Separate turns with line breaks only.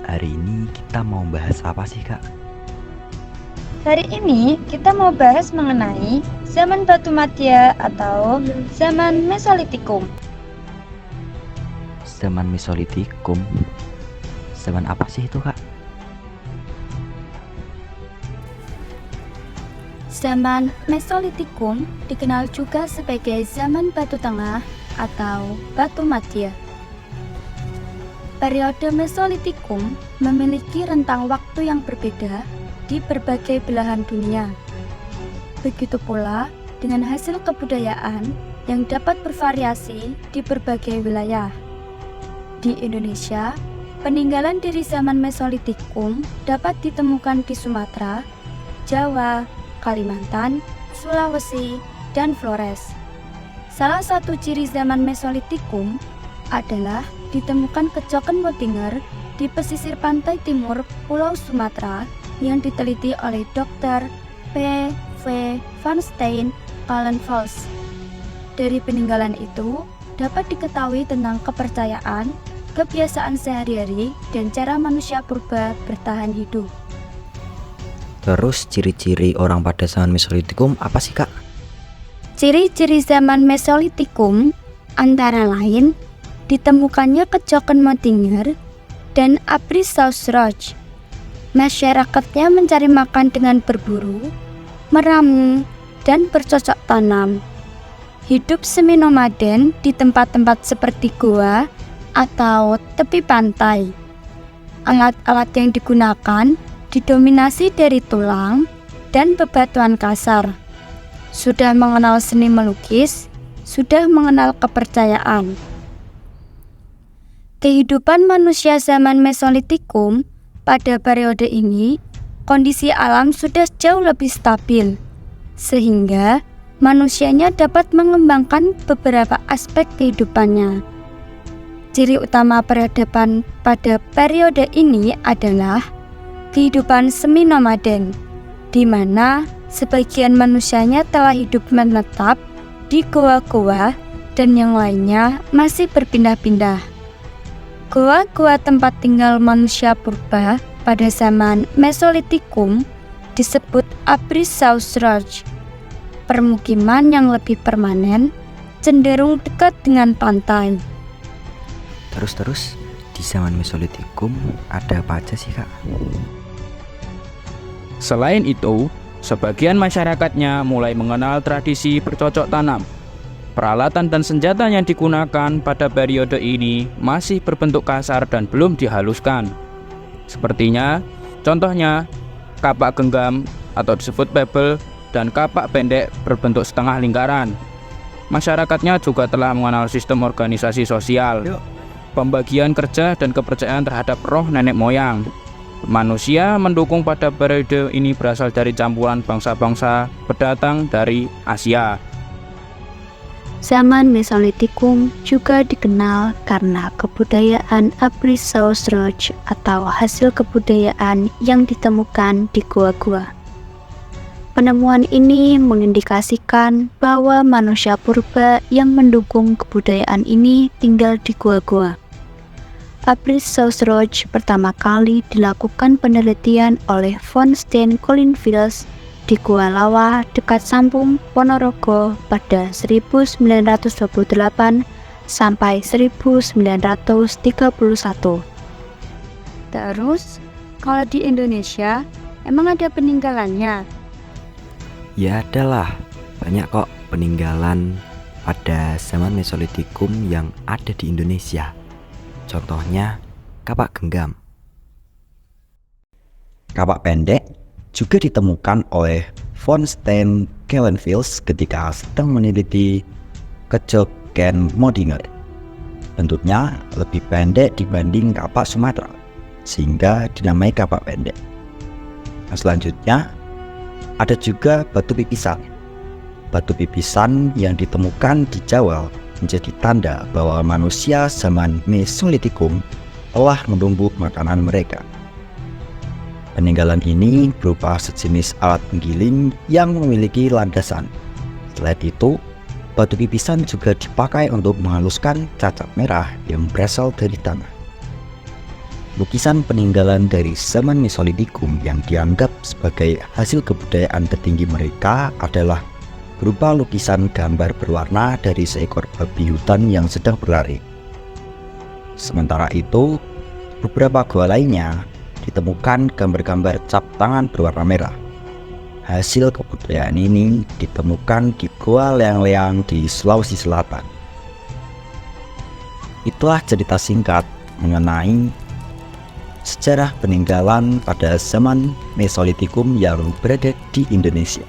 Hari ini kita mau bahas apa sih, Kak?
Hari ini kita mau bahas mengenai zaman Batu Madya atau zaman Mesolitikum.
Zaman Mesolitikum. Zaman apa sih itu, Kak?
Zaman Mesolitikum dikenal juga sebagai zaman Batu Tengah atau Batu Madya. Periode Mesolitikum memiliki rentang waktu yang berbeda di berbagai belahan dunia. Begitu pula dengan hasil kebudayaan yang dapat bervariasi di berbagai wilayah. Di Indonesia, peninggalan dari zaman Mesolitikum dapat ditemukan di Sumatera, Jawa, Kalimantan, Sulawesi, dan Flores. Salah satu ciri zaman Mesolitikum adalah ditemukan kecoken Motinger di pesisir pantai timur Pulau Sumatera yang diteliti oleh Dr. P. V. van Steen Kallenvels. Dari peninggalan itu dapat diketahui tentang kepercayaan, kebiasaan sehari-hari, dan cara manusia purba bertahan hidup.
Terus ciri-ciri orang pada zaman Mesolitikum apa sih, Kak?
Ciri-ciri zaman Mesolitikum antara lain ditemukannya kecoken Motinger dan Aprysaurus. Masyarakatnya mencari makan dengan berburu, meramu, dan bercocok tanam. Hidup semi-nomaden di tempat-tempat seperti goa atau tepi pantai. Alat-alat yang digunakan didominasi dari tulang dan bebatuan kasar. Sudah mengenal seni melukis, sudah mengenal kepercayaan. Kehidupan manusia zaman Mesolitikum pada periode ini, kondisi alam sudah jauh lebih stabil, sehingga manusianya dapat mengembangkan beberapa aspek kehidupannya. Ciri utama peradaban pada periode ini adalah kehidupan semi-nomaden, di mana sebagian manusianya telah hidup menetap di goa-goa dan yang lainnya masih berpindah-pindah. Goa-goa tempat tinggal manusia purba pada zaman Mesolitikum disebut Aprysaurus. Permukiman yang lebih permanen cenderung dekat dengan pantai.
Terus di zaman Mesolitikum ada apa aja sih, Kak?
Selain itu, sebagian masyarakatnya mulai mengenal tradisi bercocok tanam. Peralatan dan senjata yang digunakan pada periode ini masih berbentuk kasar dan belum dihaluskan. Contohnya, kapak genggam atau disebut pebble dan kapak pendek berbentuk setengah lingkaran. Masyarakatnya juga telah mengenal sistem organisasi sosial, pembagian kerja dan kepercayaan terhadap roh nenek moyang. Manusia mendukung pada periode ini berasal dari campuran bangsa-bangsa pendatang dari Asia.
Zaman Mesolitikum juga dikenal karena kebudayaan Aprysaurus atau hasil kebudayaan yang ditemukan di goa-goa. Penemuan ini mengindikasikan bahwa manusia purba yang mendukung kebudayaan ini tinggal di goa-goa. Aprysaurus pertama kali dilakukan penelitian oleh von Steen Kallenvels di Gua Lawa dekat Sampung, Ponorogo pada 1928 sampai 1931. Terus, kalau di Indonesia, emang ada peninggalannya?
Ya adalah, banyak kok peninggalan pada zaman Mesolitikum yang ada di Indonesia. Contohnya, kapak genggam.
Kapak pendek juga ditemukan oleh von Steen Kallenvels ketika sedang meneliti kecoken Motinger. Bentuknya lebih pendek dibanding kapak Sumatera, sehingga dinamai kapak pendek. Selanjutnya, ada juga batu pipisan. Batu pipisan yang ditemukan di Jawa menjadi tanda bahwa manusia zaman Mesolitikum telah menumbuk makanan mereka. Peninggalan ini berupa sejenis alat penggiling yang memiliki landasan. Selain itu, batu pipisan juga dipakai untuk menghaluskan cacat merah yang berasal dari tanah. Lukisan peninggalan dari zaman Mesolitikum yang dianggap sebagai hasil kebudayaan tertinggi mereka adalah berupa lukisan gambar berwarna dari seekor babi hutan yang sedang berlari. Sementara itu, beberapa gua lainnya ditemukan gambar-gambar cap tangan berwarna merah. Hasil kebudayaan ini ditemukan di Gua Leang-Leang di Sulawesi Selatan. Itulah cerita singkat mengenai sejarah peninggalan pada zaman Mesolitikum yang berada di Indonesia.